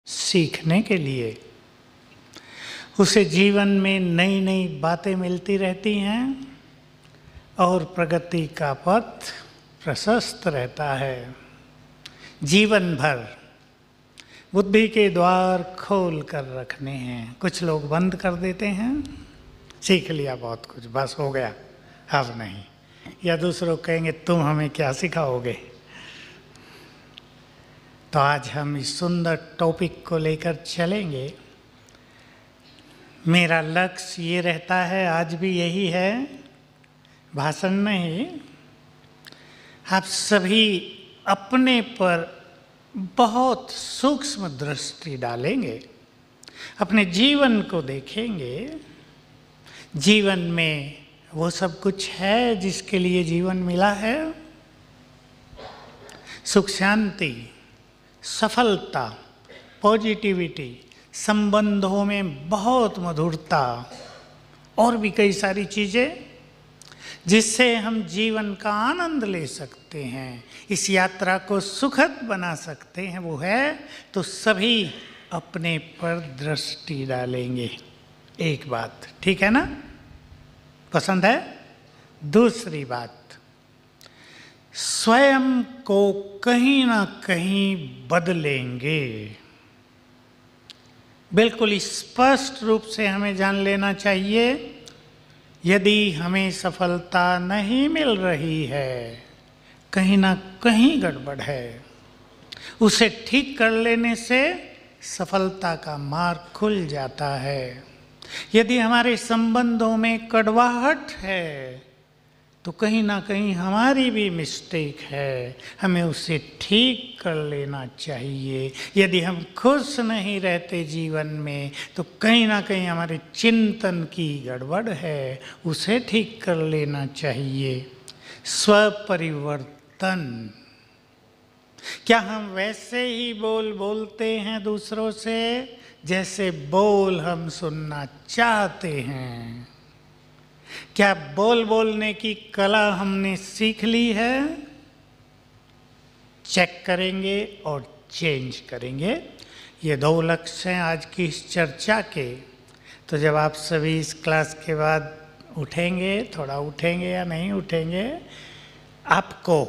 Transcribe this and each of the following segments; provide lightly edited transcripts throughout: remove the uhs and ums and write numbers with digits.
सीखने के लिए। उसे जीवन में नई नई बातें मिलती रहती हैं और प्रगति का पथ प्रशस्त रहता है। जीवन भर बुद्धि के द्वार खोल कर रखने हैं, कुछ लोग बंद कर देते हैं, सीख लिया बहुत कुछ, बस हो गया, अब नहीं। या दूसरों कहेंगे तुम हमें क्या सिखाओगे। तो आज हम इस सुंदर टॉपिक को लेकर चलेंगे। मेरा लक्ष्य ये रहता है, आज भी यही है, भाषण नहीं, आप सभी अपने पर बहुत सूक्ष्म दृष्टि डालेंगे, अपने जीवन को देखेंगे। जीवन में वो सब कुछ है जिसके लिए जीवन मिला है। सुख शांति, सफलता, पॉजिटिविटी, संबंधों में बहुत मधुरता और भी कई सारी चीज़ें जिससे हम जीवन का आनंद ले सकते हैं, इस यात्रा को सुखद बना सकते हैं, वो है तो सभी अपने पर दृष्टि डालेंगे। एक बात ठीक है ना, पसंद है। दूसरी बात, स्वयं को कहीं ना कहीं बदलेंगे। बिल्कुल स्पष्ट रूप से हमें जान लेना चाहिए, यदि हमें सफलता नहीं मिल रही है, कहीं ना कहीं गड़बड़ है, उसे ठीक कर लेने से सफलता का मार्ग खुल जाता है। यदि हमारे संबंधों में कड़वाहट है तो कहीं ना कहीं हमारी भी मिस्टेक है, हमें उसे ठीक कर लेना चाहिए। यदि हम खुश नहीं रहते जीवन में तो कहीं ना कहीं हमारे चिंतन की गड़बड़ है, उसे ठीक कर लेना चाहिए। स्वपरिवर्तन, क्या हम वैसे ही बोलते हैं दूसरों से जैसे बोल हम सुनना चाहते हैं? क्या बोलने की कला हमने सीख ली है? चेक करेंगे और चेंज करेंगे। ये दो लक्ष्य हैं आज की इस चर्चा के। तो जब आप सभी इस क्लास के बाद उठेंगे, थोड़ा उठेंगे या नहीं उठेंगे, आपको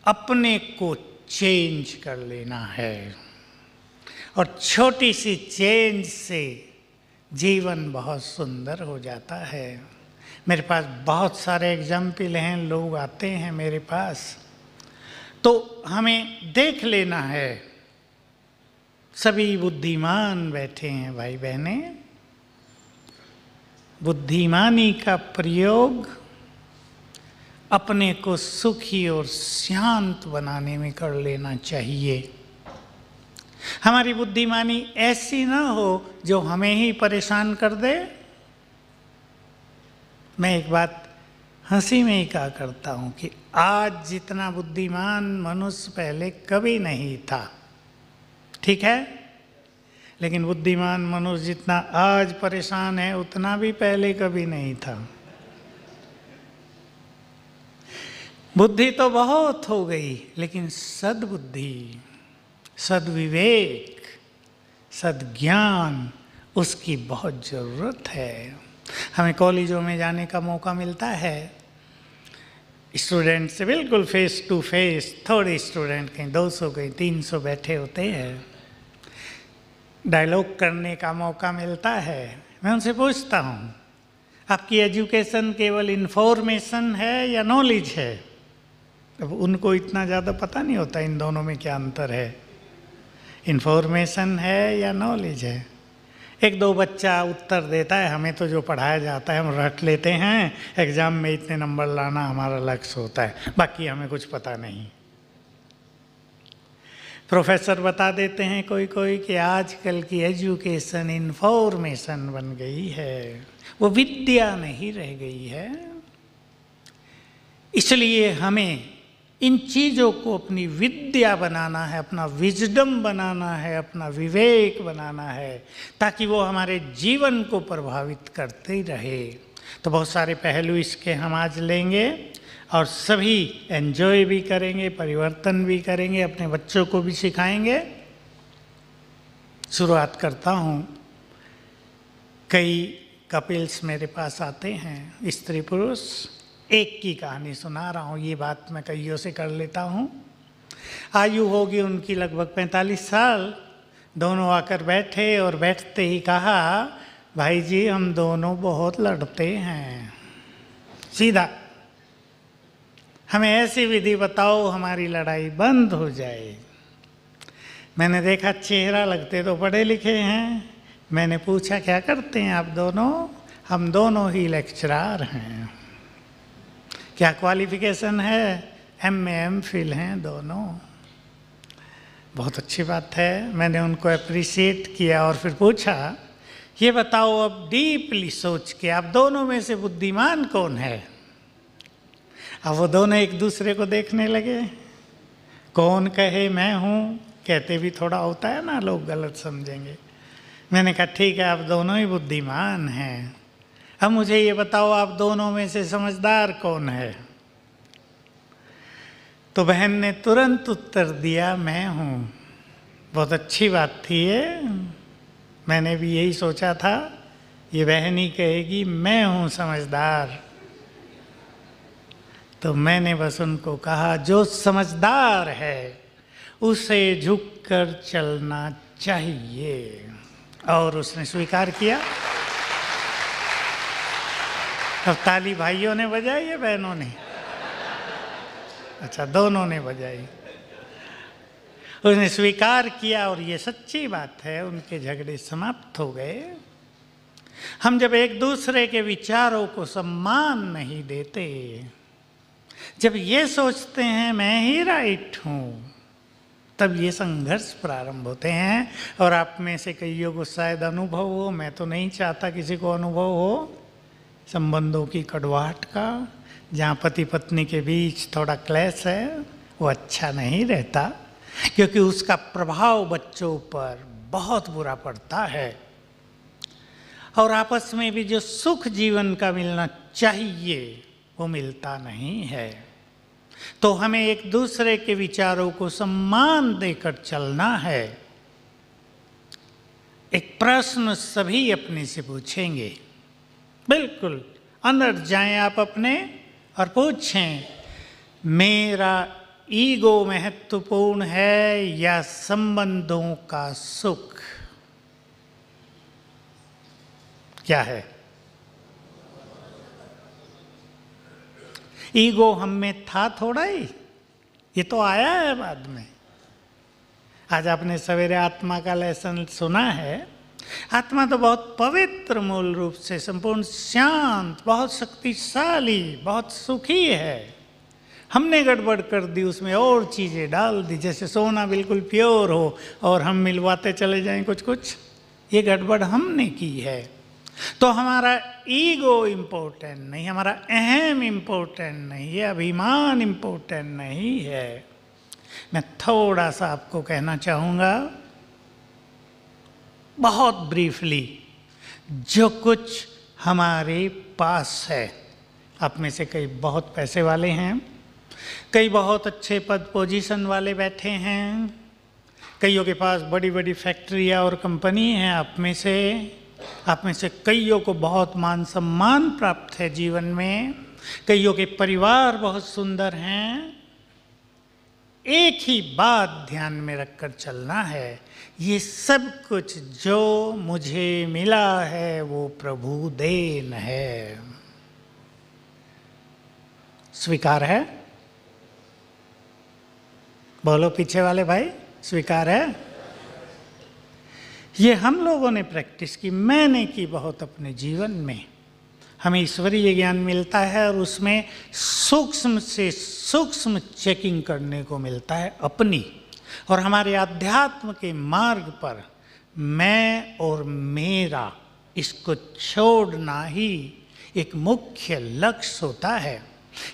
अपने को चेंज कर लेना है। और छोटी सी चेंज से जीवन बहुत सुंदर हो जाता है। मेरे पास बहुत सारे एग्जाम्पल हैं, लोग आते हैं मेरे पास, तो हमें देख लेना है। सभी बुद्धिमान बैठे हैं भाई बहने। बुद्धिमानी का प्रयोग अपने को सुखी और शांत बनाने में कर लेना चाहिए। हमारी बुद्धिमानी ऐसी ना हो जो हमें ही परेशान कर दे। मैं एक बात हंसी में ही कहा करता हूँ कि आज जितना बुद्धिमान मनुष्य पहले कभी नहीं था, ठीक है, लेकिन बुद्धिमान मनुष्य जितना आज परेशान है उतना भी पहले कभी नहीं था। बुद्धि तो बहुत हो गई, लेकिन सद्बुद्धि, सद्विवेक, सद्ज्ञान, उसकी बहुत ज़रूरत है। हमें कॉलेजों में जाने का मौका मिलता है, स्टूडेंट से बिल्कुल फेस टू फेस, थोड़े स्टूडेंट कहीं 200 कहीं 300 बैठे होते हैं, डायलॉग करने का मौका मिलता है। मैं उनसे पूछता हूँ, आपकी एजुकेशन केवल इन्फॉर्मेशन है या नॉलेज है? अब उनको इतना ज़्यादा पता नहीं होता इन दोनों में क्या अंतर है, इन्फॉर्मेशन है या नॉलेज है। एक दो बच्चा उत्तर देता है, हमें तो जो पढ़ाया जाता है हम रट लेते हैं, एग्ज़ाम में इतने नंबर लाना हमारा लक्ष्य होता है, बाकी हमें कुछ पता नहीं। प्रोफेसर बता देते हैं कोई कि आजकल की एजुकेशन इन्फॉर्मेशन बन गई है, वो विद्या नहीं रह गई है। इसलिए हमें इन चीज़ों को अपनी विद्या बनाना है, अपना विजडम बनाना है, अपना विवेक बनाना है, ताकि वो हमारे जीवन को प्रभावित करते ही रहे। तो बहुत सारे पहलू इसके हम आज लेंगे और सभी एंजॉय भी करेंगे, परिवर्तन भी करेंगे, अपने बच्चों को भी सिखाएंगे। शुरुआत करता हूँ। कई कपिल्स मेरे पास आते हैं, स्त्री पुरुष। एक की कहानी सुना रहा हूँ, ये बात मैं कईयों से कर लेता हूँ। आयु होगी उनकी लगभग 45 साल। दोनों आकर बैठे और बैठते ही कहा, भाई जी हम दोनों बहुत लड़ते हैं। सीधा, हमें ऐसी विधि बताओ हमारी लड़ाई बंद हो जाए। मैंने देखा चेहरा लगते तो पढ़े लिखे हैं। मैंने पूछा क्या करते हैं आप दोनों? हम दोनों ही लेक्चरार हैं। क्या क्वालिफिकेशन है? एमए एमफिल हैं दोनों। बहुत अच्छी बात है। मैंने उनको अप्रिशिएट किया और फिर पूछा, ये बताओ अब डीपली सोच के आप दोनों में से बुद्धिमान कौन है? अब वो दोनों एक दूसरे को देखने लगे। कौन कहे मैं हूँ, कहते भी थोड़ा होता है ना, लोग गलत समझेंगे। मैंने कहा ठीक है, आप दोनों ही बुद्धिमान हैं। अब मुझे ये बताओ आप दोनों में से समझदार कौन है? तो बहन ने तुरंत उत्तर दिया, मैं हूँ। बहुत अच्छी बात थी ये। मैंने भी यही सोचा था, ये बहन ही कहेगी मैं हूँ समझदार। तो मैंने बस उनको कहा, जो समझदार है उसे झुककर चलना चाहिए। और उसने स्वीकार किया। अब ताली भाइयों ने बजाई या बहनों ने? अच्छा, दोनों ने बजाई। उसने स्वीकार किया और ये सच्ची बात है, उनके झगड़े समाप्त हो गए। हम जब एक दूसरे के विचारों को सम्मान नहीं देते, जब ये सोचते हैं मैं ही राइट हूँ, तब ये संघर्ष प्रारंभ होते हैं। और आप में से कईयों को शायद अनुभव हो, मैं तो नहीं चाहता किसी को अनुभव हो, संबंधों की कड़वाहट का। जहाँ पति पत्नी के बीच थोड़ा क्लेश है, वो अच्छा नहीं रहता, क्योंकि उसका प्रभाव बच्चों पर बहुत बुरा पड़ता है। और आपस में भी जो सुख जीवन का मिलना चाहिए वो मिलता नहीं है। तो हमें एक दूसरे के विचारों को सम्मान देकर चलना है। एक प्रश्न सभी अपने से पूछेंगे, बिल्कुल अंदर जाएं आप अपने और पूछें, मेरा ईगो महत्वपूर्ण है या संबंधों का सुख? क्या है? ईगो हम में था थोड़ा ही, ये तो आया है बाद में। आज आपने सवेरे आत्मा का लेसन सुना है। आत्मा तो बहुत पवित्र, मूल रूप से संपूर्ण शांत, बहुत शक्तिशाली, बहुत सुखी है। हमने गड़बड़ कर दी, उसमें और चीज़ें डाल दी, जैसे सोना बिल्कुल प्योर हो और हम मिलवाते चले जाएं कुछ कुछ। ये गड़बड़ हमने की है। तो हमारा ईगो इम्पोर्टेंट नहीं, हमारा अहम इम्पोर्टेंट नहीं है, अभिमान इम्पोर्टेंट नहीं है। मैं थोड़ा सा आपको कहना चाहूँगा, बहुत ब्रीफली, जो कुछ हमारे पास है। आप में से कई बहुत पैसे वाले हैं, कई बहुत अच्छे पद पोजीशन वाले बैठे हैं, कईयों के पास बड़ी बड़ी फैक्ट्रियाँ और कंपनी हैं। आप में से कईयों को बहुत मान सम्मान प्राप्त है जीवन में, कईयों के परिवार बहुत सुंदर हैं। एक ही बात ध्यान में रखकर चलना है, ये सब कुछ जो मुझे मिला है वो प्रभु देन है। स्वीकार है? बोलो पीछे वाले भाई, स्वीकार है? ये हम लोगों ने प्रैक्टिस की, मैंने की बहुत अपने जीवन में। हमें ईश्वरीय ज्ञान मिलता है और उसमें सूक्ष्म से सूक्ष्म चेकिंग करने को मिलता है अपनी। और हमारे आध्यात्म के मार्ग पर मैं और मेरा, इसको छोड़ना ही एक मुख्य लक्ष्य होता है।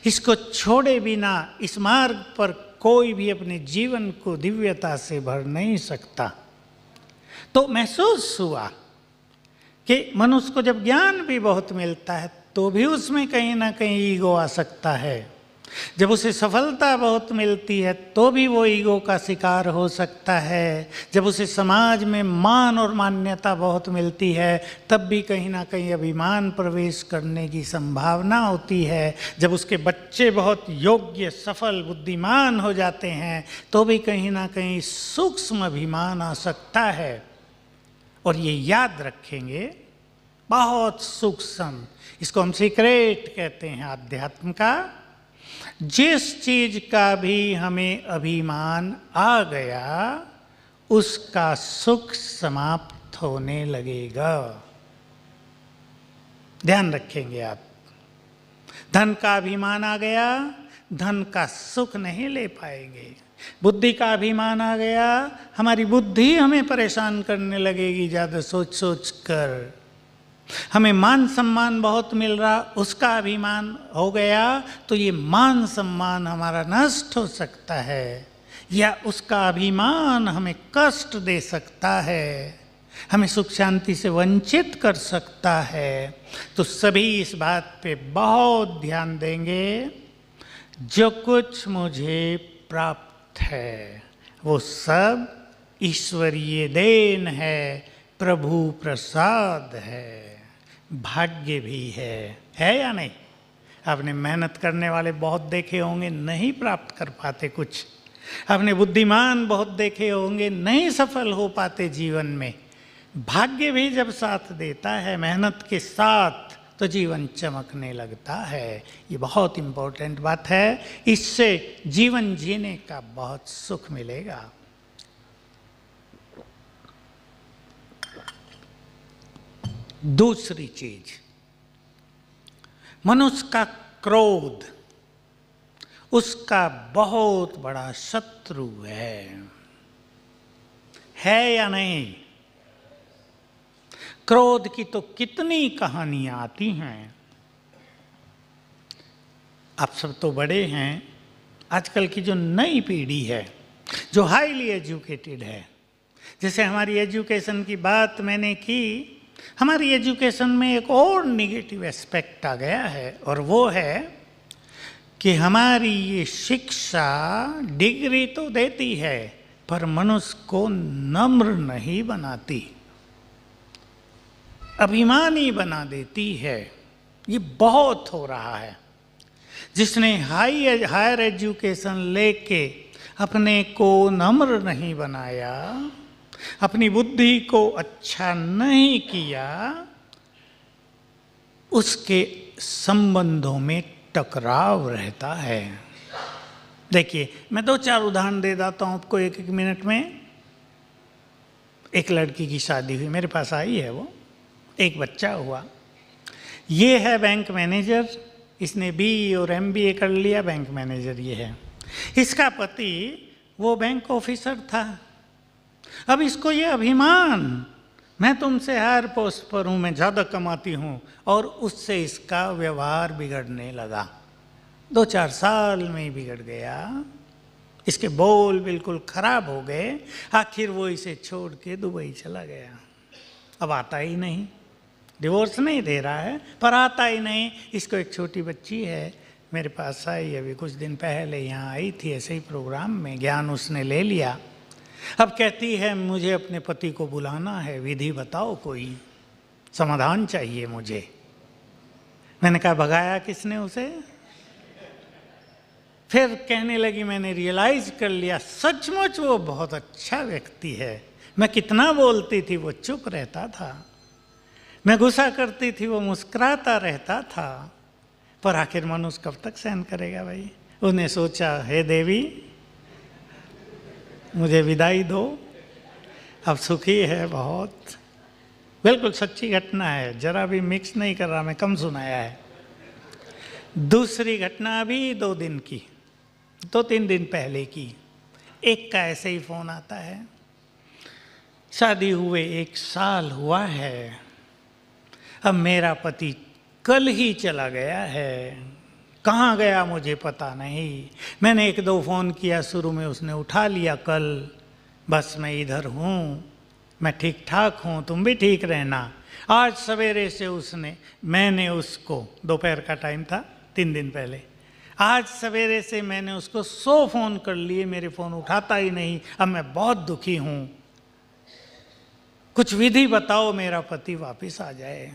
इसको छोड़े बिना इस मार्ग पर कोई भी अपने जीवन को दिव्यता से भर नहीं सकता। तो महसूस हुआ कि मनुष्य को जब ज्ञान भी बहुत मिलता है तो भी उसमें कहीं ना कहीं ईगो आ सकता है। जब उसे सफलता बहुत मिलती है तो भी वो ईगो का शिकार हो सकता है। जब उसे समाज में मान और मान्यता बहुत मिलती है तब भी कहीं ना कहीं अभिमान प्रवेश करने की संभावना होती है। जब उसके बच्चे बहुत योग्य, सफल, बुद्धिमान हो जाते हैं तो भी कहीं ना कहीं सूक्ष्म अभिमान आ सकता है। और ये याद रखेंगे, बहुत सूक्ष्म, इसको हम सीक्रेट कहते हैं अध्यात्म का। जिस चीज का भी हमें अभिमान आ गया उसका सुख समाप्त होने लगेगा। ध्यान रखेंगे आप। धन का अभिमान आ गया, धन का सुख नहीं ले पाएंगे। बुद्धि का अभिमान आ गया, हमारी बुद्धि हमें परेशान करने लगेगी ज़्यादा सोच सोच कर। हमें मान सम्मान बहुत मिल रहा, उसका अभिमान हो गया तो ये मान सम्मान हमारा नष्ट हो सकता है, या उसका अभिमान हमें कष्ट दे सकता है, हमें सुख शांति से वंचित कर सकता है। तो सभी इस बात पे बहुत ध्यान देंगे, जो कुछ मुझे प्राप्त है वो सब ईश्वरीय देन है, प्रभु प्रसाद है, भाग्य भी है या नहीं? आपने मेहनत करने वाले बहुत देखे होंगे, नहीं प्राप्त कर पाते कुछ। आपने बुद्धिमान बहुत देखे होंगे, नहीं सफल हो पाते जीवन में। भाग्य भी जब साथ देता है मेहनत के साथ तो जीवन चमकने लगता है। ये बहुत इम्पोर्टेंट बात है, इससे जीवन जीने का बहुत सुख मिलेगा। दूसरी चीज, मनुष्य का क्रोध उसका बहुत बड़ा शत्रु है या नहीं? क्रोध की तो कितनी कहानियां आती हैं। आप सब तो बड़े हैं, आजकल की जो नई पीढ़ी है, जो हाईली एजुकेटेड है, जैसे हमारी एजुकेशन की बात मैंने की, हमारी एजुकेशन में एक और निगेटिव एस्पेक्ट आ गया है, और वो है कि हमारी ये शिक्षा डिग्री तो देती है पर मनुष्य को नम्र नहीं बनाती, अभिमानी बना देती है। ये बहुत हो रहा है। जिसने हायर एजुकेशन लेके अपने को नम्र नहीं बनाया, अपनी बुद्धि को अच्छा नहीं किया, उसके संबंधों में टकराव रहता है। देखिए, मैं 2-4 उदाहरण दे देता हूँ आपको एक मिनट में। एक लड़की की शादी हुई, मेरे पास आई है वो, एक बच्चा हुआ। ये है बैंक मैनेजर, इसने BE और MBA कर लिया, बैंक मैनेजर ये है। इसका पति वो बैंक ऑफिसर था। अब इसको ये अभिमान, मैं तुमसे हायर पोस्ट पर हूँ, मैं ज़्यादा कमाती हूँ, और उससे इसका व्यवहार बिगड़ने लगा। 2-4 साल में ही बिगड़ गया, इसके बोल बिल्कुल खराब हो गए। आखिर वो इसे छोड़ के दुबई चला गया। अब आता ही नहीं, डिवोर्स नहीं दे रहा है पर आता ही नहीं। इसको एक छोटी बच्ची है, मेरे पास आई अभी कुछ दिन पहले, यहाँ आई थी ऐसे ही प्रोग्राम में, ज्ञान उसने ले लिया। अब कहती है मुझे अपने पति को बुलाना है, विधि बताओ, कोई समाधान चाहिए मुझे। मैंने कहा भगाया किसने उसे? फिर कहने लगी मैंने रियलाइज कर लिया सचमुच वो बहुत अच्छा व्यक्ति है। मैं कितना बोलती थी वो चुप रहता था, मैं गुस्सा करती थी वो मुस्कुराता रहता था। पर आखिर मनुष्य कब तक सहन करेगा भाई? उसने सोचा, हे देवी मुझे विदाई दो, अब सुखी है बहुत। बिल्कुल सच्ची घटना है, जरा भी मिक्स नहीं कर रहा, मैं कम सुनाया है। दूसरी घटना अभी 2-3 दिन पहले की। एक का ऐसे ही फोन आता है, शादी हुए 1 साल हुआ है, अब मेरा पति कल ही चला गया है, कहाँ गया मुझे पता नहीं। मैंने 1-2 फ़ोन किया, शुरू में उसने उठा लिया, कल बस मैं इधर हूँ, मैं ठीक ठाक हूँ, तुम भी ठीक रहना। आज सवेरे से मैंने उसको, दोपहर का टाइम था 3 दिन पहले, आज सवेरे से मैंने उसको 100 फोन कर लिए, मेरे फोन उठाता ही नहीं। अब मैं बहुत दुखी हूं, कुछ विधि बताओ मेरा पति वापस आ जाए।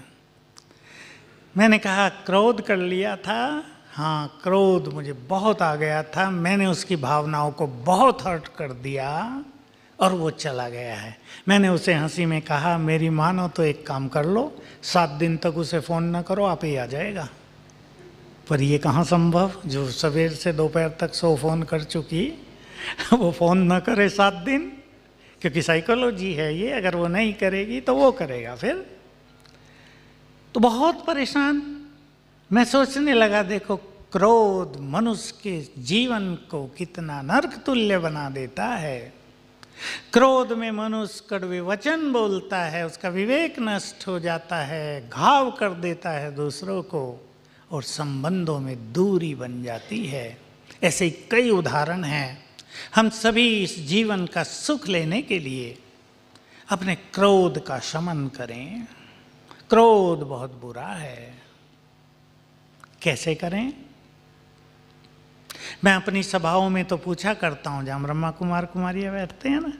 मैंने कहा क्रोध कर लिया था। हाँ, क्रोध मुझे बहुत आ गया था, मैंने उसकी भावनाओं को बहुत हर्ट कर दिया और वो चला गया है। मैंने उसे हंसी में कहा, मेरी मानो तो एक काम कर लो, 7 दिन तक उसे फ़ोन ना करो, आप ही आ जाएगा। पर ये कहाँ संभव, जो सवेर से दोपहर तक 100 फ़ोन कर चुकी वो फ़ोन ना करे 7 दिन, क्योंकि साइकोलॉजी है ये, अगर वो नहीं करेगी तो वो करेगा फिर। तो बहुत परेशान। मैं सोचने लगा, देखो क्रोध मनुष्य के जीवन को कितना नरक तुल्य बना देता है। क्रोध में मनुष्य कड़वे वचन बोलता है, उसका विवेक नष्ट हो जाता है, घाव कर देता है दूसरों को, और संबंधों में दूरी बन जाती है। ऐसे कई उदाहरण हैं। हम सभी इस जीवन का सुख लेने के लिए अपने क्रोध का शमन करें। क्रोध बहुत बुरा है। कैसे करें? मैं अपनी सभाओं में तो पूछा करता हूँ, जहाँ ब्रह्मा कुमार कुमारियाँ बैठते हैं ना,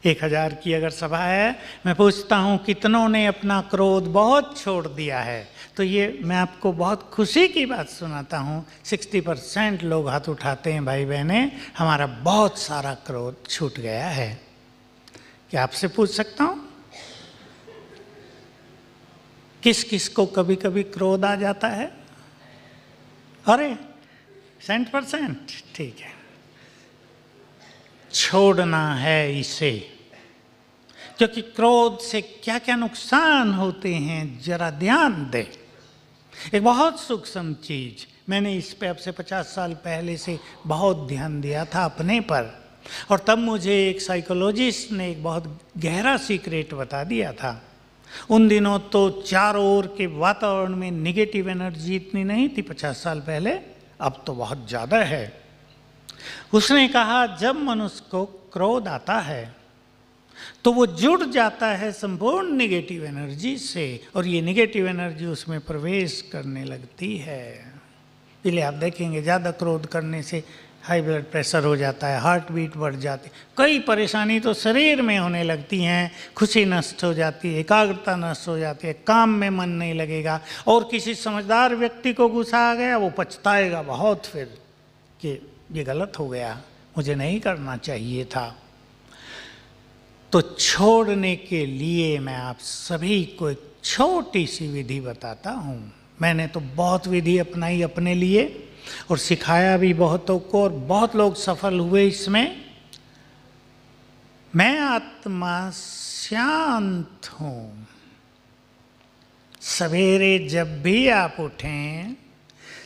1000 की अगर सभा है, मैं पूछता हूँ कितनों ने अपना क्रोध बहुत छोड़ दिया है। तो ये मैं आपको बहुत खुशी की बात सुनाता हूँ, 60% लोग हाथ उठाते हैं, भाई बहनें, हमारा बहुत सारा क्रोध छूट गया है। क्या आपसे पूछ सकता हूँ किस किस को कभी कभी क्रोध आ जाता है? अरे 100%, ठीक है। छोड़ना है इसे, क्योंकि क्रोध से क्या क्या नुकसान होते हैं जरा ध्यान दे। एक बहुत सूक्ष्म चीज, मैंने इस पे अब से 50 साल पहले से बहुत ध्यान दिया था अपने पर, और तब मुझे एक साइकोलॉजिस्ट ने एक बहुत गहरा सीक्रेट बता दिया था। उन दिनों तो चारों ओर के वातावरण में निगेटिव एनर्जी इतनी नहीं थी 50 साल पहले, अब तो बहुत ज़्यादा है। उसने कहा जब मनुष्य को क्रोध आता है तो वो जुड़ जाता है संपूर्ण निगेटिव एनर्जी से, और ये निगेटिव एनर्जी उसमें प्रवेश करने लगती है। इसलिए आप देखेंगे ज़्यादा क्रोध करने से हाई ब्लड प्रेशर हो जाता है, हार्ट बीट बढ़ जाती, कई परेशानी तो शरीर में होने लगती हैं, खुशी नष्ट हो जाती है, एकाग्रता नष्ट हो जाती है, काम में मन नहीं लगेगा। और किसी समझदार व्यक्ति को गुस्सा आ गया, वो पछताएगा बहुत फिर कि ये गलत हो गया, मुझे नहीं करना चाहिए था। तो छोड़ने के लिए मैं आप सभी को एक छोटी सी विधि बताता हूँ। मैंने तो बहुत विधि अपनाई अपने लिए और सिखाया भी बहुतों को, और बहुत लोग सफल हुए इसमें। मैं आत्मा शांत हूँ। सवेरे जब भी आप उठें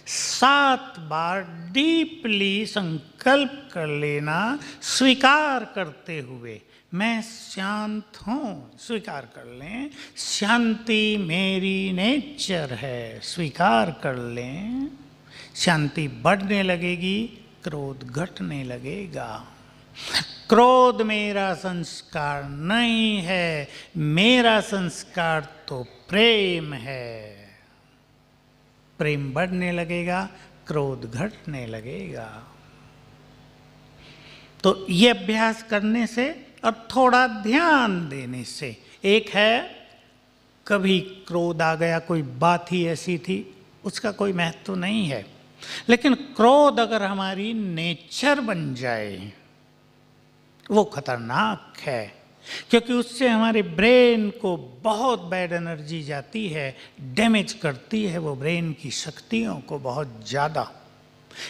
7 बार डीपली संकल्प कर लेना, स्वीकार करते हुए, मैं शांत हूँ, स्वीकार कर लें। शांति मेरी नेचर है, स्वीकार कर लें। शांति बढ़ने लगेगी, क्रोध घटने लगेगा। क्रोध मेरा संस्कार नहीं है, मेरा संस्कार तो प्रेम है। प्रेम बढ़ने लगेगा, क्रोध घटने लगेगा। तो ये अभ्यास करने से और थोड़ा ध्यान देने से, एक है कभी क्रोध आ गया, कोई बात ही ऐसी थी, उसका कोई महत्व नहीं है। लेकिन क्रोध अगर हमारी नेचर बन जाए, वो खतरनाक है, क्योंकि उससे हमारे ब्रेन को बहुत बैड एनर्जी जाती है, डैमेज करती है वो ब्रेन की शक्तियों को बहुत ज़्यादा।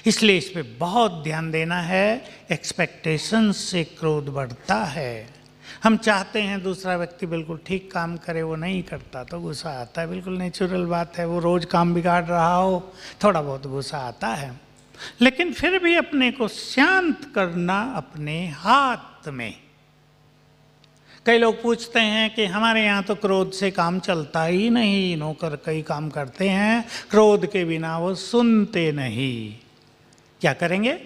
इसलिए इस पे बहुत ध्यान देना है। एक्सपेक्टेशन से क्रोध बढ़ता है। हम चाहते हैं दूसरा व्यक्ति बिल्कुल ठीक काम करे, वो नहीं करता तो गुस्सा आता है, बिल्कुल नेचुरल बात है। वो रोज़ काम बिगाड़ रहा हो, थोड़ा बहुत गुस्सा आता है। लेकिन फिर भी अपने को शांत करना अपने हाथ में। कई लोग पूछते हैं कि हमारे यहाँ तो क्रोध से काम चलता ही नहीं, नौकर कई काम करते हैं, क्रोध के बिना वो सुनते नहीं। क्या करेंगे?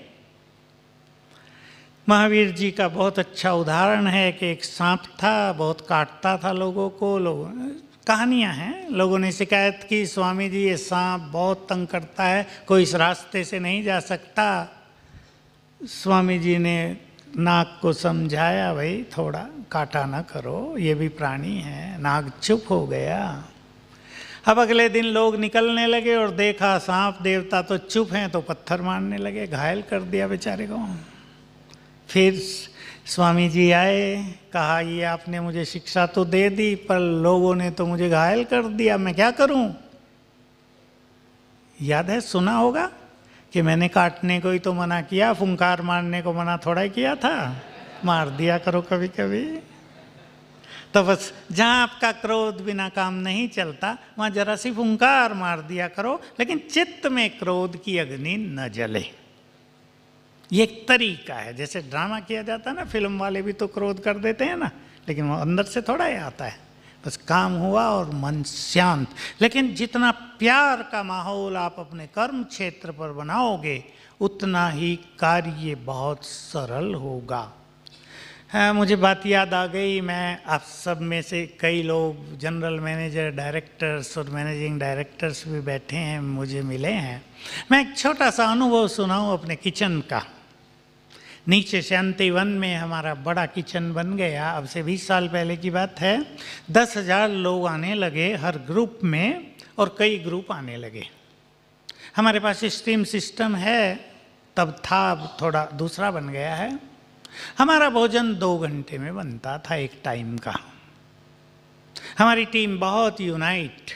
महावीर जी का बहुत अच्छा उदाहरण है कि एक सांप था, बहुत काटता था लोगों को, लोग कहानियां हैं। लोगों ने शिकायत की, स्वामी जी ये सांप बहुत तंग करता है, कोई इस रास्ते से नहीं जा सकता। स्वामी जी ने नाग को समझाया, भाई थोड़ा काटा ना करो, ये भी प्राणी है। नाग चुप हो गया। अब अगले दिन लोग निकलने लगे और देखा सांप देवता तो चुप हैं, तो पत्थर मारने लगे, घायल कर दिया बेचारे को। फिर स्वामी जी आए, कहा ये आपने मुझे शिक्षा तो दे दी, पर लोगों ने तो मुझे घायल कर दिया, मैं क्या करूं? याद है, सुना होगा कि मैंने काटने को ही तो मना किया, फुंकार मारने को मना थोड़ा ही किया था। मार दिया करो कभी कभी। तो बस जहाँ आपका क्रोध बिना काम नहीं चलता, वहाँ जरा सी फुंकार मार दिया करो, लेकिन चित्त में क्रोध की अग्नि न जले। ये एक तरीका है। जैसे ड्रामा किया जाता है ना, फिल्म वाले भी तो क्रोध कर देते हैं ना, लेकिन वो अंदर से थोड़ा ही आता है। बस काम हुआ और मन शांत। लेकिन जितना प्यार का माहौल आप अपने कर्म क्षेत्र पर बनाओगे, उतना ही कार्य बहुत सरल होगा। हाँ, मुझे बात याद आ गई। मैं आप सब में से कई लोग जनरल मैनेजर, डायरेक्टर्स और मैनेजिंग डायरेक्टर्स भी बैठे हैं, मुझे मिले हैं। मैं एक छोटा सा अनुभव सुनाऊं अपने किचन का। नीचे शांतिवन में हमारा बड़ा किचन बन गया। अब से 20 साल पहले की बात है। 10,000 लोग आने लगे हर ग्रुप में, और कई ग्रुप आने लगे। हमारे पास स्ट्रीम सिस्टम है, तब था, अब थोड़ा दूसरा बन गया है। हमारा भोजन 2 घंटे में बनता था, एक टाइम का। हमारी टीम बहुत यूनाइट।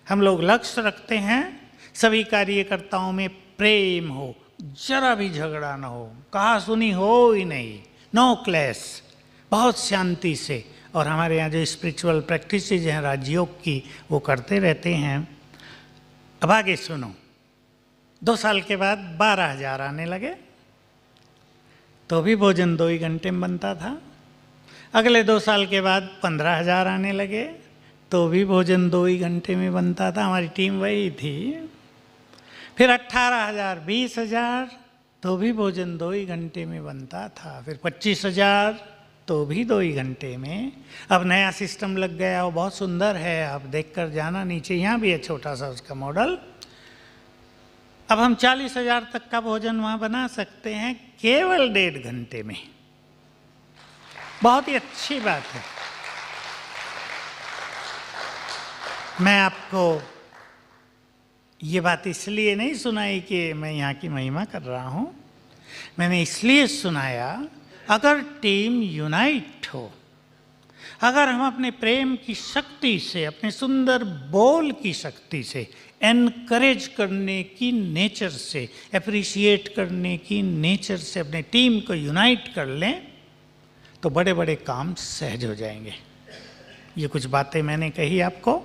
हम लोग लक्ष्य रखते हैं सभी कार्यकर्ताओं में प्रेम हो, जरा भी झगड़ा ना हो, कहा सुनी हो ही नहीं, नो क्लैश, बहुत शांति से। और हमारे यहाँ जो स्पिरिचुअल प्रैक्टिसेज हैं राजयोग की, वो करते रहते हैं। अब आगे सुनो। 2 साल के बाद 12,000 आने लगे, तो भी भोजन 2 ही घंटे में बनता था। अगले 2 साल के बाद 15,000 आने लगे, तो भी भोजन 2 ही घंटे में बनता था। हमारी टीम वही थी। फिर 18,000, 20,000, तो भी भोजन 2 ही घंटे में बनता था। फिर 25,000, तो भी 2 ही घंटे में। अब नया सिस्टम लग गया, वो बहुत सुंदर है, आप देख कर जाना। नीचे यहाँ भी है छोटा सा उसका मॉडल। अब हम 40,000 तक का भोजन वहाँ बना सकते हैं केवल 1.5 घंटे में। बहुत ही अच्छी बात है। मैं आपको ये बात इसलिए नहीं सुनाई कि मैं यहाँ की महिमा कर रहा हूँ, मैंने इसलिए सुनाया, अगर टीम यूनाइट हो, अगर हम अपने प्रेम की शक्ति से, अपने सुंदर बोल की शक्ति से, एनकरेज करने की नेचर से, अप्रिशिएट करने की नेचर से अपने टीम को यूनाइट कर लें, तो बड़े बड़े काम सहज हो जाएंगे। ये कुछ बातें मैंने कही आपको।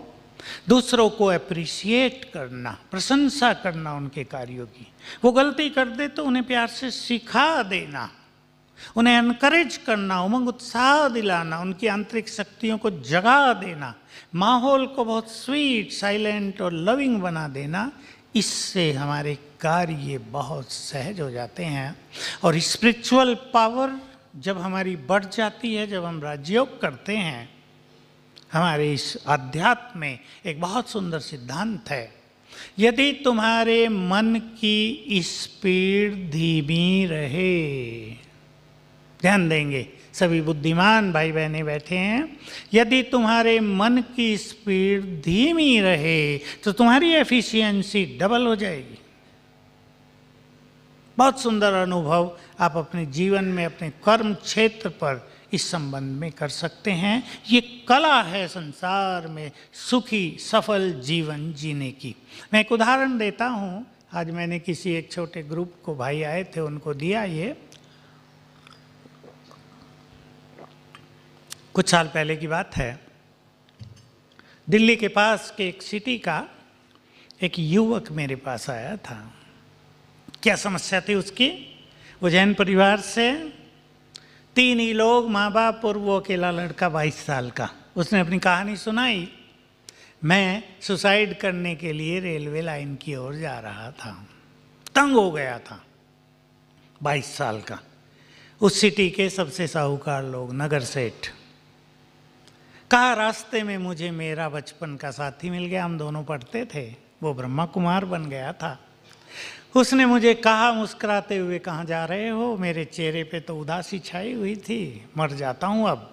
दूसरों को अप्रिशिएट करना, प्रशंसा करना उनके कार्यों की। वो गलती कर दे तो उन्हें प्यार से सिखा देना, उन्हें एनकरेज करना, उमंग उत्साह दिलाना, उनकी आंतरिक शक्तियों को जगा देना, माहौल को बहुत स्वीट, साइलेंट और लविंग बना देना। इससे हमारे कार्य बहुत सहज हो जाते हैं। और स्पिरिचुअल पावर जब हमारी बढ़ जाती है, जब हम राजयोग करते हैं, हमारे इस अध्यात्म में एक बहुत सुंदर सिद्धांत है। यदि तुम्हारे मन की स्पीड धीमी रहे, ध्यान देंगे, सभी बुद्धिमान भाई बहनें बैठे हैं, यदि तुम्हारे मन की स्पीड धीमी रहे तो तुम्हारी एफिशिएंसी डबल हो जाएगी। बहुत सुंदर अनुभव आप अपने जीवन में, अपने कर्म क्षेत्र पर इस संबंध में कर सकते हैं। ये कला है संसार में सुखी सफल जीवन जीने की। मैं एक उदाहरण देता हूँ। आज मैंने किसी एक छोटे ग्रुप को, भाई आए थे, उनको दिया ये। कुछ साल पहले की बात है। दिल्ली के पास के एक सिटी का एक युवक मेरे पास आया था। क्या समस्या थी उसकी? वो जैन परिवार से, 3 ही लोग, माँ बाप और वो अकेला लड़का 22 साल का। उसने अपनी कहानी सुनाई। मैं सुसाइड करने के लिए रेलवे लाइन की ओर जा रहा था, तंग हो गया था। 22 साल का, उस सिटी के सबसे साहूकार लोग, नगर सेठ, कहा रास्ते में मुझे मेरा बचपन का साथी मिल गया, हम दोनों पढ़ते थे, वो ब्रह्मा कुमार बन गया था। उसने मुझे कहा मुस्कुराते हुए, कहाँ जा रहे हो? मेरे चेहरे पे तो उदासी छाई हुई थी, मर जाता हूँ अब।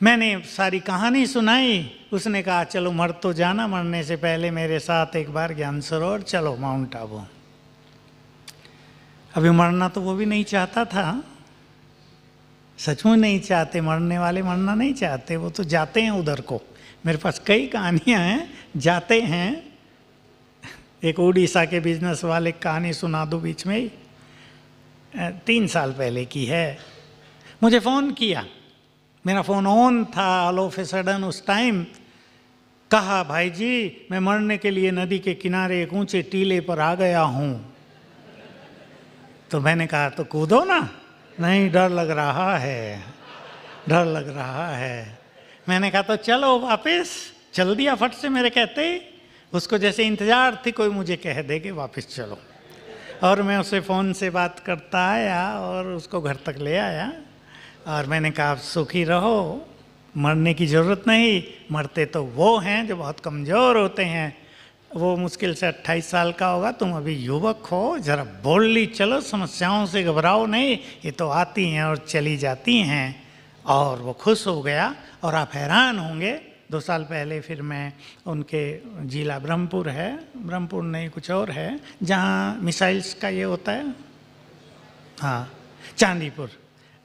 मैंने सारी कहानी सुनाई। उसने कहा चलो मर तो जाना, मरने से पहले मेरे साथ एक बार ज्ञान सरोवर चलो, माउंट आबू। अभी मरना तो वो भी नहीं चाहता था, सचमुच नहीं चाहते, मरने वाले मरना नहीं चाहते, वो तो जाते हैं उधर को। मेरे पास कई कहानियाँ हैं, जाते हैं। एक उड़ीसा के बिजनेस वाले कहानी सुना दूँ बीच में ही, 3 साल पहले की है। मुझे फ़ोन किया, मेरा फ़ोन ऑन था, ऑल ऑफ ए सडन उस टाइम कहा भाई जी मैं मरने के लिए नदी के किनारे एक ऊंचे टीले पर आ गया हूँ। तो मैंने कहा तो कूदो ना। नहीं, डर लग रहा है, डर लग रहा है। मैंने कहा तो चलो वापस। चल दिया फट से मेरे कहते ही। उसको जैसे इंतज़ार थी कोई मुझे कह दे कि वापस चलो, और मैं उसे फ़ोन से बात करता आया और उसको घर तक ले आया। और मैंने कहा आप सुखी रहो, मरने की ज़रूरत नहीं, मरते तो वो हैं जो बहुत कमज़ोर होते हैं। वो मुश्किल से 28 साल का होगा, तुम अभी युवक हो, ज़रा बोल्डली चलो, समस्याओं से घबराओ नहीं, ये तो आती हैं और चली जाती हैं। और वो खुश हो गया। और आप हैरान होंगे, 2 साल पहले फिर मैं उनके जिला ब्रह्मपुर है, ब्रह्मपुर नहीं कुछ और है, जहाँ मिसाइल्स का ये होता है, हाँ चांदीपुर,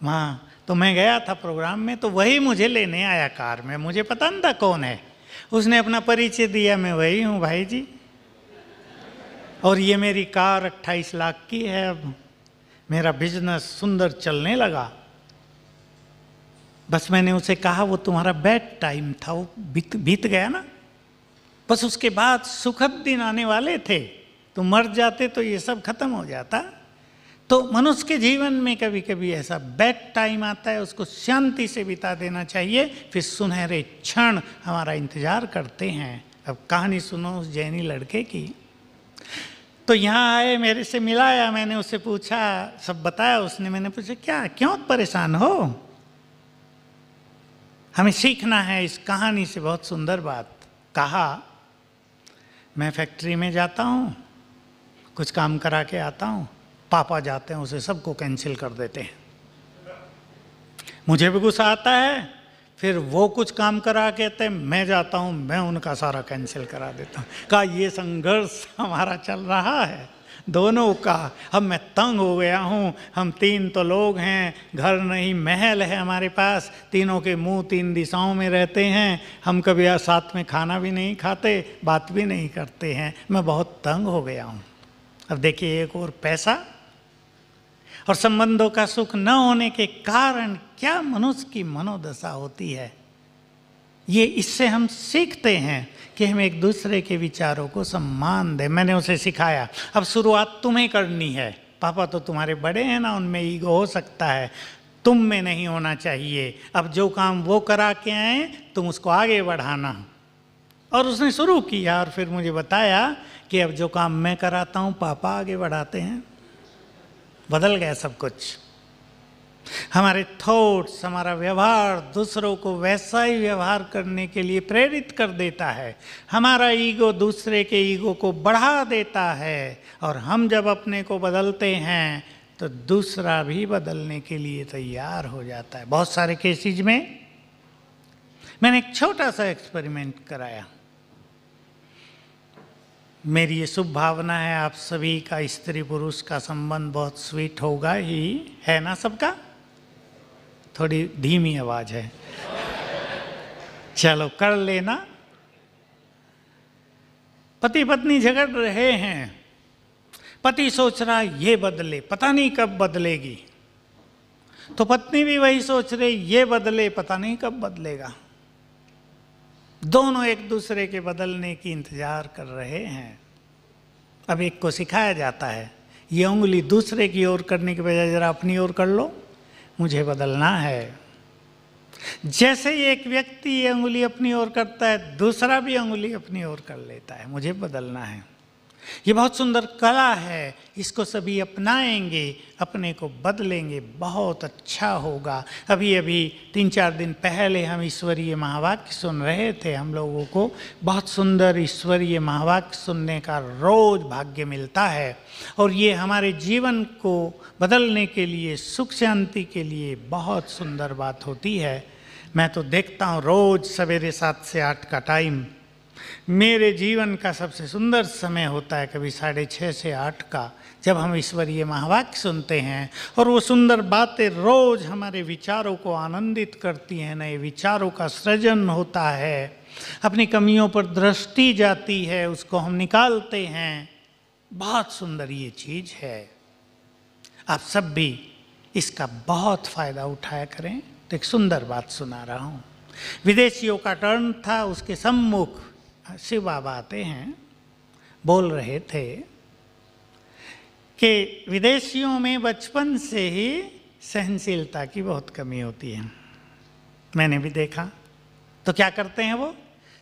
वहाँ तो मैं गया था प्रोग्राम में। तो वही मुझे लेने आया कार में, मुझे पता नहीं था कौन है। उसने अपना परिचय दिया, मैं वही हूँ भाई जी, और ये मेरी कार 28 लाख की है। अब मेरा बिजनेस सुंदर चलने लगा। बस मैंने उसे कहा वो तुम्हारा बैड टाइम था, वो बीत गया ना। बस उसके बाद सुखद दिन आने वाले थे, तुम मर जाते तो ये सब खत्म हो जाता। तो मनुष्य के जीवन में कभी कभी ऐसा बैड टाइम आता है, उसको शांति से बिता देना चाहिए, फिर सुनहरे क्षण हमारा इंतजार करते हैं। अब कहानी सुनो उस जैनी लड़के की। तो यहाँ आए, मेरे से मिलाया, मैंने उससे पूछा, सब बताया उसने। मैंने पूछा क्या, क्यों परेशान हो? हमें सीखना है इस कहानी से बहुत सुंदर बात। कहा मैं फैक्ट्री में जाता हूँ, कुछ काम करा के आता हूँ, पापा जाते हैं उसे सबको कैंसिल कर देते हैं। मुझे भी गुस्सा आता है, फिर वो कुछ काम करा के कहते हैं, मैं जाता हूँ, मैं उनका सारा कैंसिल करा देता हूँ। कहा ये संघर्ष हमारा चल रहा है दोनों का। अब मैं तंग हो गया हूँ, हम 3 तो लोग हैं, घर नहीं महल है हमारे पास, तीनों के मुंह 3 दिशाओं में रहते हैं, हम कभी साथ में खाना भी नहीं खाते, बात भी नहीं करते हैं, मैं बहुत तंग हो गया हूँ। अब देखिए, एक और पैसा और संबंधों का सुख न होने के कारण क्या मनुष्य की मनोदशा होती है। ये इससे हम सीखते हैं कि हम एक दूसरे के विचारों को सम्मान दें। मैंने उसे सिखाया, अब शुरुआत तुम्हें करनी है, पापा तो तुम्हारे बड़े हैं ना, उनमें ईगो हो सकता है, तुम में नहीं होना चाहिए। अब जो काम वो करा के आए तुम उसको आगे बढ़ाना। और उसने शुरू किया और फिर मुझे बताया कि अब जो काम मैं कराता हूँ पापा आगे बढ़ाते हैं। बदल गया सब कुछ। हमारे थॉट्स, हमारा व्यवहार दूसरों को वैसा ही व्यवहार करने के लिए प्रेरित कर देता है। हमारा ईगो दूसरे के ईगो को बढ़ा देता है, और हम जब अपने को बदलते हैं तो दूसरा भी बदलने के लिए तैयार हो जाता है। बहुत सारे केसेज में मैंने एक छोटा सा एक्सपेरिमेंट कराया। मेरी ये शुभ भावना है आप सभी का स्त्री पुरुष का संबंध बहुत स्वीट होगा ही, है ना सबका? थोड़ी धीमी आवाज है, चलो कर लेना। पति पत्नी झगड़ रहे हैं, पति सोच रहा ये बदले, पता नहीं कब बदलेगी, तो पत्नी भी वही सोच रही ये बदले, पता नहीं कब बदलेगा। दोनों एक दूसरे के बदलने की इंतजार कर रहे हैं। अब एक को सिखाया जाता है, ये उंगली दूसरे की ओर करने के बजाय जरा अपनी ओर कर लो, मुझे बदलना है। जैसे ही एक व्यक्ति ये उंगली अपनी ओर करता है, दूसरा भी उंगली अपनी ओर कर लेता है, मुझे बदलना है। ये बहुत सुंदर कला है, इसको सभी अपनाएंगे, अपने को बदलेंगे, बहुत अच्छा होगा। अभी अभी 3-4 दिन पहले हम ईश्वरीय महावाक्य सुन रहे थे। हम लोगों को बहुत सुंदर ईश्वरीय महावाक्य सुनने का रोज भाग्य मिलता है, और ये हमारे जीवन को बदलने के लिए, सुख शांति के लिए बहुत सुंदर बात होती है। मैं तो देखता हूँ रोज सवेरे 7 से 8 का टाइम मेरे जीवन का सबसे सुंदर समय होता है, कभी 6:30 से 8 का, जब हम ईश्वरीय महावाक्य सुनते हैं। और वो सुंदर बातें रोज हमारे विचारों को आनंदित करती हैं, नए विचारों का सृजन होता है, अपनी कमियों पर दृष्टि जाती है, उसको हम निकालते हैं। बहुत सुंदर ये चीज है। आप सब भी इसका बहुत फायदा उठाया करें। तो एक सुंदर बात सुना रहा हूँ। विदेशियों का टर्न था, उसके सम्मुख शिव बाबा आते हैं, बोल रहे थे कि विदेशियों में बचपन से ही सहनशीलता की बहुत कमी होती है। मैंने भी देखा। तो क्या करते हैं वो?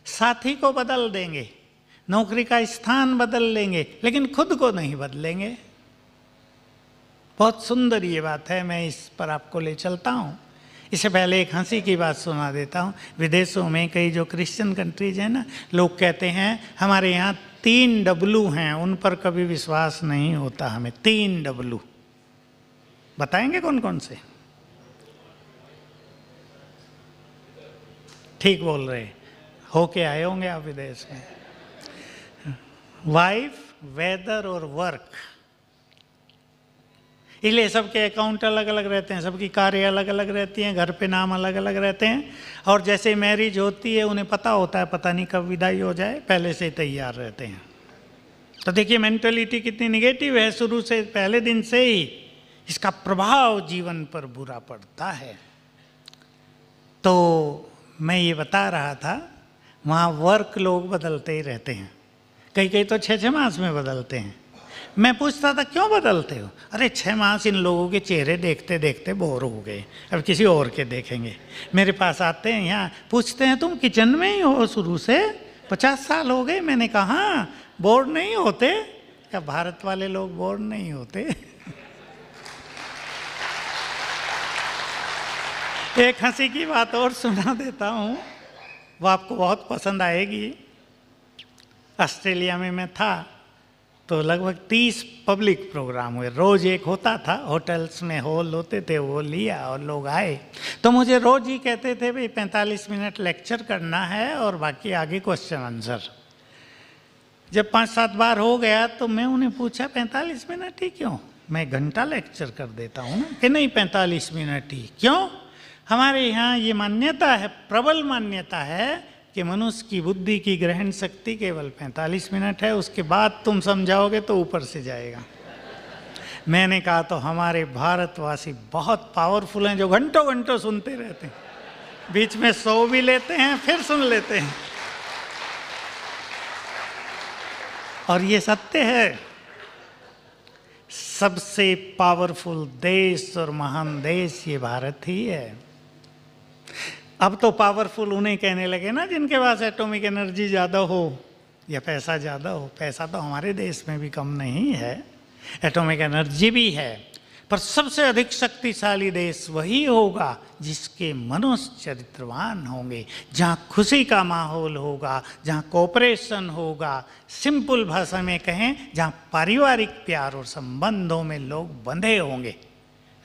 साथी को बदल देंगे, नौकरी का स्थान बदल लेंगे, लेकिन खुद को नहीं बदलेंगे। बहुत सुंदर ये बात है, मैं इस पर आपको ले चलता हूँ। इससे पहले एक हंसी की बात सुना देता हूँ। विदेशों में कई जो क्रिश्चियन कंट्रीज हैं ना, लोग कहते हैं हमारे यहाँ 3 डब्लू हैं, उन पर कभी विश्वास नहीं होता हमें। 3 डब्लू बताएंगे कौन कौन से? ठीक बोल रहे, होके आए होंगे आप विदेश में। वाइफ, वेदर और वर्क। इसलिए सबके अकाउंट अलग अलग रहते हैं, सबकी कारें अलग अलग रहती हैं, घर पे नाम अलग अलग रहते हैं। और जैसे मैरिज होती है, उन्हें पता होता है पता नहीं कब विदाई हो जाए, पहले से ही तैयार रहते हैं। तो देखिए मेंटलिटी कितनी निगेटिव है, शुरू से, पहले दिन से ही इसका प्रभाव जीवन पर बुरा पड़ता है। तो मैं ये बता रहा था, वहाँ वर्क लोग बदलते ही रहते हैं, कई कई तो 6-6 मास में बदलते हैं। मैं पूछता था क्यों बदलते हो? अरे 6 मास इन लोगों के चेहरे देखते देखते बोर हो गए, अब किसी और के देखेंगे। मेरे पास आते हैं, यहाँ पूछते हैं तुम किचन में ही हो शुरू से, 50 साल हो गए। मैंने कहा बोर नहीं होते क्या? भारत वाले लोग बोर नहीं होते। एक हंसी की बात और सुना देता हूँ, वो आपको बहुत पसंद आएगी। ऑस्ट्रेलिया में मैं था तो लगभग 30 पब्लिक प्रोग्राम हुए, रोज एक होता था, होटल्स में हॉल होते थे, वो लिया और लोग आए। तो मुझे रोज ही कहते थे भाई 45 मिनट लेक्चर करना है और बाकी आगे क्वेश्चन आंसर। जब 5-7 बार हो गया तो मैं उन्हें पूछा 45 मिनट ही क्यों? मैं घंटा लेक्चर कर देता हूँ ना। कि नहीं 45 मिनट ही क्यों? हमारे यहाँ ये मान्यता है, प्रबल मान्यता है कि मनुष्य की बुद्धि की ग्रहण शक्ति केवल 45 मिनट है, उसके बाद तुम समझाओगे तो ऊपर से जाएगा। मैंने कहा तो हमारे भारतवासी बहुत पावरफुल हैं, जो घंटों घंटों सुनते रहते हैं, बीच में सो भी लेते हैं, फिर सुन लेते हैं। और ये सत्य है। सबसे पावरफुल देश और महान देश ये भारत ही है। अब तो पावरफुल उन्हें कहने लगे ना जिनके पास एटॉमिक एनर्जी ज़्यादा हो या पैसा ज़्यादा हो। पैसा तो हमारे देश में भी कम नहीं है, एटॉमिक एनर्जी भी है, पर सबसे अधिक शक्तिशाली देश वही होगा जिसके मनुष्य चरित्रवान होंगे, जहाँ खुशी का माहौल होगा, जहाँ कोऑपरेशन होगा, सिंपल भाषा में कहें जहाँ पारिवारिक प्यार और संबंधों में लोग बंधे होंगे।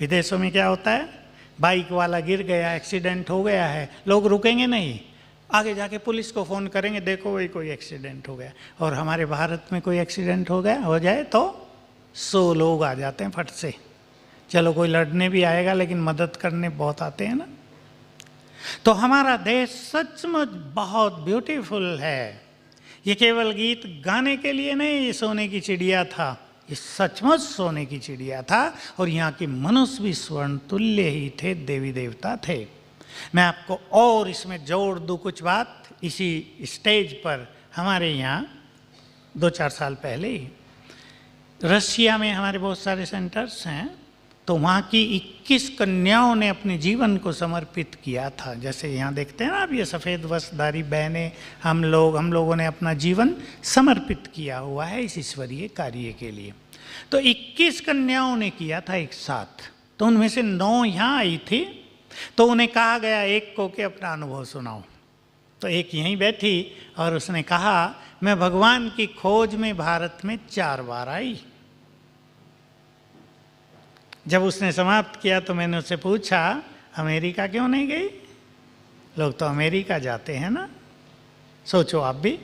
विदेशों में क्या होता है? बाइक वाला गिर गया, एक्सीडेंट हो गया है, लोग रुकेंगे नहीं, आगे जाके पुलिस को फ़ोन करेंगे, देखो भाई कोई एक्सीडेंट हो गया। और हमारे भारत में कोई एक्सीडेंट हो जाए तो 100 लोग आ जाते हैं फट से। चलो कोई लड़ने भी आएगा लेकिन मदद करने बहुत आते हैं ना। तो हमारा देश सचमुच बहुत ब्यूटीफुल है। ये केवल गीत गाने के लिए नहीं, ये सोने की चिड़िया था, ये सचमुच सोने की चिड़िया था। और यहाँ के मनुष्य भी स्वर्ण तुल्य ही थे, देवी देवता थे। मैं आपको और इसमें जोड़ दूँ कुछ बात। इसी स्टेज पर हमारे यहाँ 2-4 साल पहले ही रशिया में हमारे बहुत सारे सेंटर्स हैं, तो वहाँ की 21 कन्याओं ने अपने जीवन को समर्पित किया था। जैसे यहाँ देखते हैं ना आप, ये सफ़ेद वस्त्रधारी बहनें, हम लोगों ने अपना जीवन समर्पित किया हुआ है इस ईश्वरीय कार्य के लिए। तो 21 कन्याओं ने किया था एक साथ। तो उनमें से 9 यहाँ आई थी। तो उन्हें कहा गया एक को कि अपना अनुभव सुनाओ। तो एक यहीं बैठी और उसने कहा, मैं भगवान की खोज में भारत में 4 बार आई। जब उसने समाप्त किया तो मैंने उससे पूछा, अमेरिका क्यों नहीं गई? लोग तो अमेरिका जाते हैं ना। सोचो आप भी,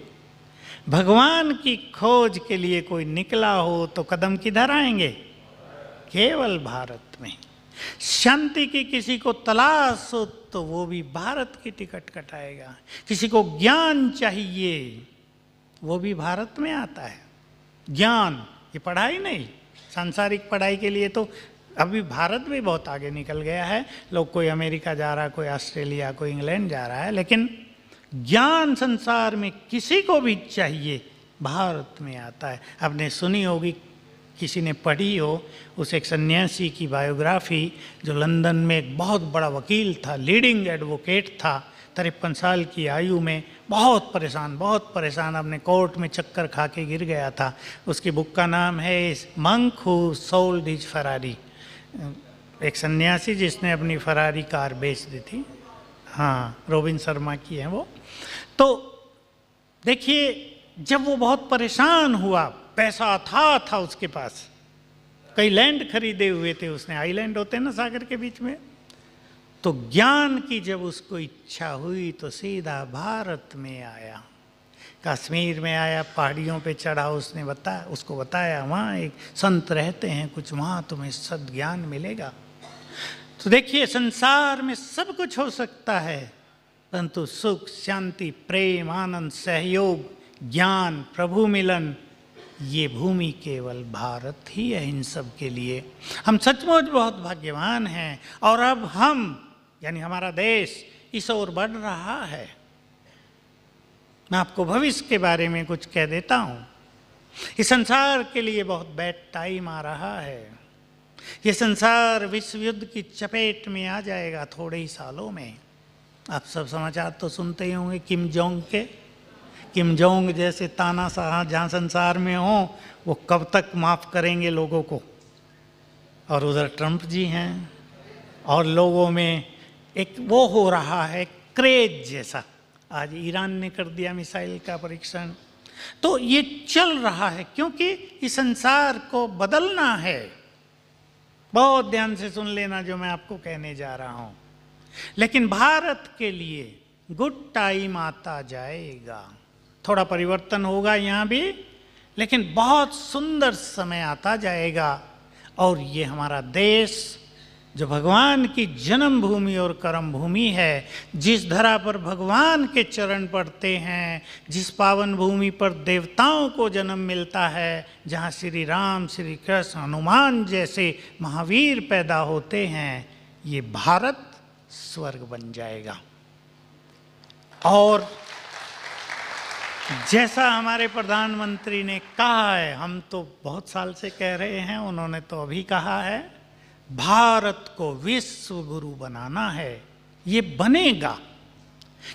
भगवान की खोज के लिए कोई निकला हो तो कदम किधर आएंगे? केवल भारत में। शांति की किसी को तलाश हो तो वो भी भारत की टिकट कटाएगा। किसी को ज्ञान चाहिए वो भी भारत में आता है। ज्ञान, ये पढ़ाई नहीं, सांसारिक पढ़ाई के लिए तो अभी भारत भी बहुत आगे निकल गया है। लोग कोई अमेरिका जा रहा है, कोई ऑस्ट्रेलिया, कोई इंग्लैंड जा रहा है, लेकिन ज्ञान संसार में किसी को भी चाहिए भारत में आता है। आपने सुनी होगी, किसी ने पढ़ी हो, उस एक सन्यासी की बायोग्राफी जो लंदन में एक बहुत बड़ा वकील था, लीडिंग एडवोकेट था, 53 साल की आयु में बहुत परेशान अपने कोर्ट में चक्कर खा के गिर गया था। उसकी बुक का नाम है monk who sold his Ferrari, एक सन्यासी जिसने अपनी फरारी कार बेच दी थी। हाँ, रोबिन शर्मा की है वो। तो देखिए, जब वो बहुत परेशान हुआ, पैसा था उसके पास, कई लैंड खरीदे हुए थे उसने, आइलैंड होते हैं ना सागर के बीच में। तो ज्ञान की जब उसको इच्छा हुई तो सीधा भारत में आया, कश्मीर में आया, पहाड़ियों पे चढ़ा। उसको बताया वहाँ एक संत रहते हैं, कुछ वहाँ तुम्हें सद्ज्ञान मिलेगा। तो देखिए, संसार में सब कुछ हो सकता है, परंतु सुख, शांति, प्रेम, आनंद, सहयोग, ज्ञान, प्रभु मिलन, ये भूमि केवल भारत ही है इन सब के लिए। हम सचमुच बहुत भाग्यवान हैं। और अब हम, यानी हमारा देश, इस ओर बढ़ रहा है। मैं आपको भविष्य के बारे में कुछ कह देता हूँ। इस संसार के लिए बहुत बैड टाइम आ रहा है। ये संसार विश्व युद्ध की चपेट में आ जाएगा थोड़े ही सालों में। आप सब समाचार तो सुनते ही होंगे किम जोंग जैसे तानाशाह जहाँ संसार में हो, वो कब तक माफ़ करेंगे लोगों को। और उधर ट्रंप जी हैं, और लोगों में एक वो हो रहा है क्रेज जैसा। आज ईरान ने कर दिया मिसाइल का परीक्षण। तो ये चल रहा है क्योंकि इस संसार को बदलना है। बहुत ध्यान से सुन लेना जो मैं आपको कहने जा रहा हूं। लेकिन भारत के लिए गुड टाइम आता जाएगा, थोड़ा परिवर्तन होगा यहाँ भी, लेकिन बहुत सुंदर समय आता जाएगा। और ये हमारा देश जो भगवान की जन्म भूमि और कर्म भूमि है, जिस धरा पर भगवान के चरण पड़ते हैं, जिस पावन भूमि पर देवताओं को जन्म मिलता है, जहाँ श्री राम, श्री कृष्ण, हनुमान जैसे महावीर पैदा होते हैं, ये भारत स्वर्ग बन जाएगा। और जैसा हमारे प्रधानमंत्री ने कहा है, हम तो बहुत साल से कह रहे हैं, उन्होंने तो अभी कहा है, भारत को विश्व गुरु बनाना है। ये बनेगा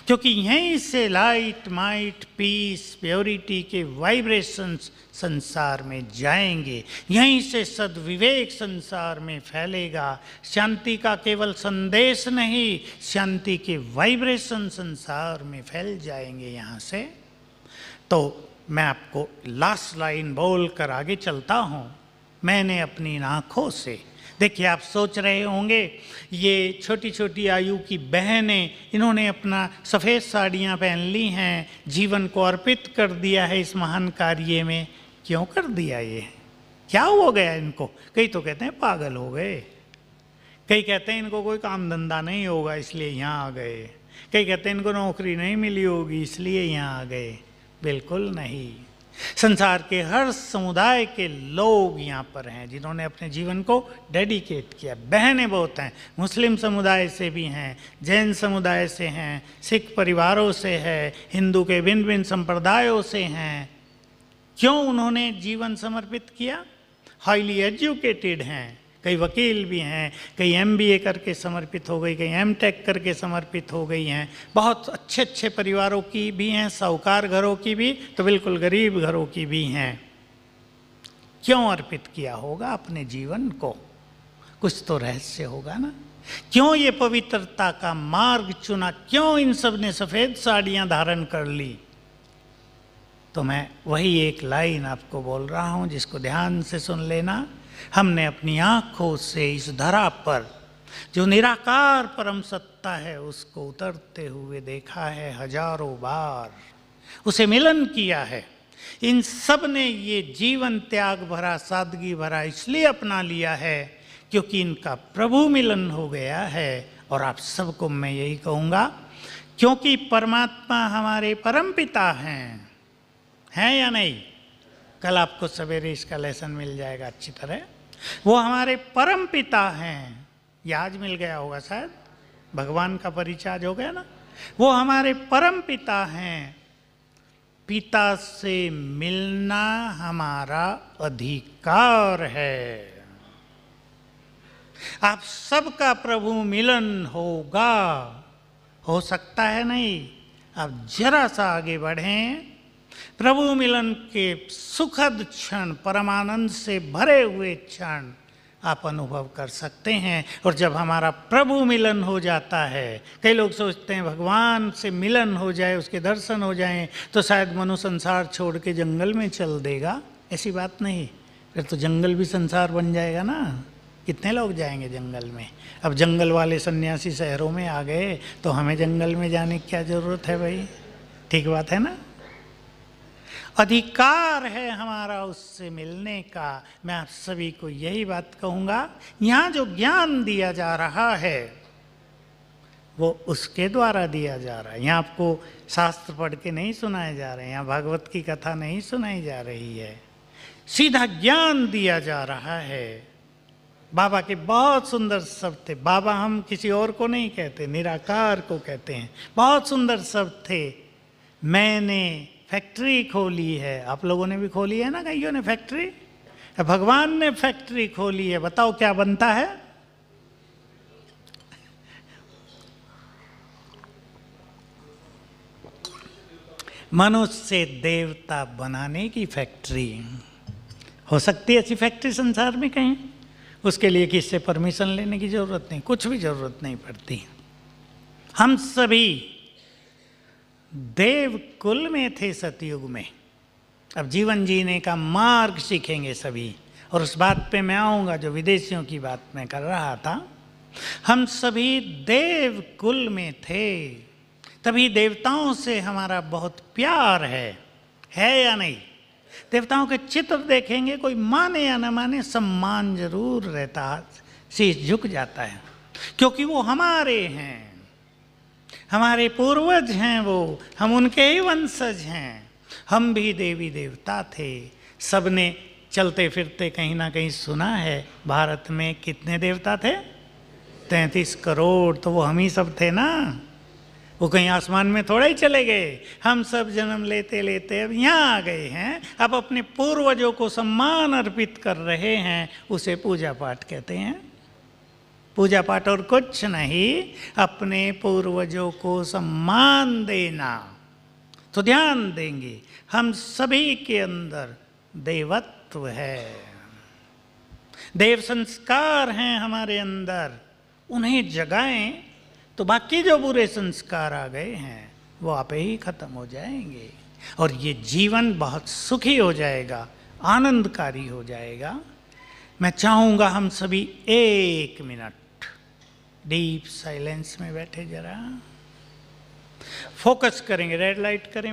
क्योंकि यहीं से लाइट, माइट, पीस, प्योरिटी के वाइब्रेशंस संसार में जाएंगे। यहीं से सद्विवेक संसार में फैलेगा। शांति का केवल संदेश नहीं, शांति के वाइब्रेशन संसार में फैल जाएंगे यहाँ से। तो मैं आपको लास्ट लाइन बोल कर आगे चलता हूँ। मैंने अपनी आँखों से, देखिए आप सोच रहे होंगे ये छोटी छोटी आयु की बहनें, इन्होंने अपना सफ़ेद साड़ियाँ पहन ली हैं, जीवन को अर्पित कर दिया है इस महान कार्य में। क्यों कर दिया? ये क्या हो गया इनको? कई तो कहते हैं पागल हो गए, कई कहते हैं इनको कोई काम धंधा नहीं होगा इसलिए यहाँ आ गए, कई कहते हैं इनको नौकरी नहीं मिली होगी इसलिए यहाँ आ गए। बिल्कुल नहीं। संसार के हर समुदाय के लोग यहाँ पर हैं जिन्होंने अपने जीवन को डेडिकेट किया। बहनें बहुत हैं, मुस्लिम समुदाय से भी हैं, जैन समुदाय से हैं, सिख परिवारों से है, हिंदू के भिन्न भिन्न संप्रदायों से हैं। क्यों उन्होंने जीवन समर्पित किया? हाईली एजुकेटेड हैं, कई वकील भी हैं, कई MBA करके समर्पित हो गई, कई MTech करके समर्पित हो गई हैं। बहुत अच्छे अच्छे परिवारों की भी हैं, साहूकार घरों की भी, तो बिल्कुल गरीब घरों की भी हैं। क्यों अर्पित किया होगा अपने जीवन को? कुछ तो रहस्य होगा ना। क्यों ये पवित्रता का मार्ग चुना? क्यों इन सब ने सफ़ेद साड़ियाँ धारण कर ली? तो मैं वही एक लाइन आपको बोल रहा हूँ, जिसको ध्यान से सुन लेना। हमने अपनी आँखों से इस धरा पर जो निराकार परम सत्ता है उसको उतरते हुए देखा है हजारों बार, उसे मिलन किया है। इन सब ने ये जीवन त्याग भरा, सादगी भरा इसलिए अपना लिया है क्योंकि इनका प्रभु मिलन हो गया है। और आप सबको मैं यही कहूँगा, क्योंकि परमात्मा हमारे परमपिता हैं या नहीं? कल आपको सवेरे इसका लेसन मिल जाएगा अच्छी तरह। वो हमारे परम पिता हैं, ये आज मिल गया होगा शायद, भगवान का परिचय आज हो गया ना। वो हमारे परम पिता हैं। पिता से मिलना हमारा अधिकार है। आप सबका प्रभु मिलन होगा, हो सकता है नहीं? आप जरा सा आगे बढ़ें, प्रभु मिलन के सुखद क्षण, परमानंद से भरे हुए क्षण आप अनुभव कर सकते हैं। और जब हमारा प्रभु मिलन हो जाता है, कई लोग सोचते हैं भगवान से मिलन हो जाए, उसके दर्शन हो जाएं तो शायद मनुष्य संसार छोड़ के जंगल में चल देगा। ऐसी बात नहीं, फिर तो जंगल भी संसार बन जाएगा ना। कितने लोग जाएंगे जंगल में? अब जंगल वाले सन्यासी शहरों में आ गए तो हमें जंगल में जाने की क्या ज़रूरत है भाई? ठीक बात है ना। अधिकार है हमारा उससे मिलने का। मैं आप सभी को यही बात कहूँगा, यहाँ जो ज्ञान दिया जा रहा है वो उसके द्वारा दिया जा रहा है। यहाँ आपको शास्त्र पढ़ के नहीं सुनाए जा रहे हैं, यहाँ भागवत की कथा नहीं सुनाई जा रही है, सीधा ज्ञान दिया जा रहा है। बाबा के बहुत सुंदर शब्द थे। बाबा हम किसी और को नहीं कहते, निराकार को कहते हैं। बहुत सुंदर शब्द थे। मैंने फैक्ट्री खोली है। आप लोगों ने भी खोली है ना, कईयों ने फैक्ट्री। भगवान ने फैक्ट्री खोली है। बताओ क्या बनता है? मनुष्य से देवता बनाने की फैक्ट्री। हो सकती है ऐसी फैक्ट्री संसार में कहीं? उसके लिए किससे परमिशन लेने की जरूरत नहीं, कुछ भी जरूरत नहीं पड़ती। हम सभी देव कुल में थे सतयुग में। अब जीवन जीने का मार्ग सीखेंगे सभी, और उस बात पे मैं आऊँगा जो विदेशियों की बात मैं कर रहा था। हम सभी देव कुल में थे, तभी देवताओं से हमारा बहुत प्यार है या नहीं? देवताओं के चित्र देखेंगे, कोई माने या न माने सम्मान जरूर रहता, शीश झुक जाता है, क्योंकि वो हमारे हैं, हमारे पूर्वज हैं वो, हम उनके ही वंशज हैं। हम भी देवी देवता थे। सबने चलते फिरते कहीं ना कहीं सुना है भारत में कितने देवता थे? 33 करोड़। तो वो हम ही सब थे ना। वो कहीं आसमान में थोड़ा ही चले गए। हम सब जन्म लेते लेते अब यहाँ आ गए हैं। अब अपने पूर्वजों को सम्मान अर्पित कर रहे हैं। उसे पूजा पाठ कहते हैं। पूजा पाठ और कुछ नहीं, अपने पूर्वजों को सम्मान देना। तो ध्यान देंगे, हम सभी के अंदर देवत्व है, देव संस्कार हैं हमारे अंदर। उन्हें जगाएं तो बाकी जो बुरे संस्कार आ गए हैं वो आपे ही खत्म हो जाएंगे, और ये जीवन बहुत सुखी हो जाएगा, आनंदकारी हो जाएगा। मैं चाहूँगा हम सभी 1 मिनट डीप साइलेंस में बैठे, जरा फोकस करेंगे, रेड लाइट करें।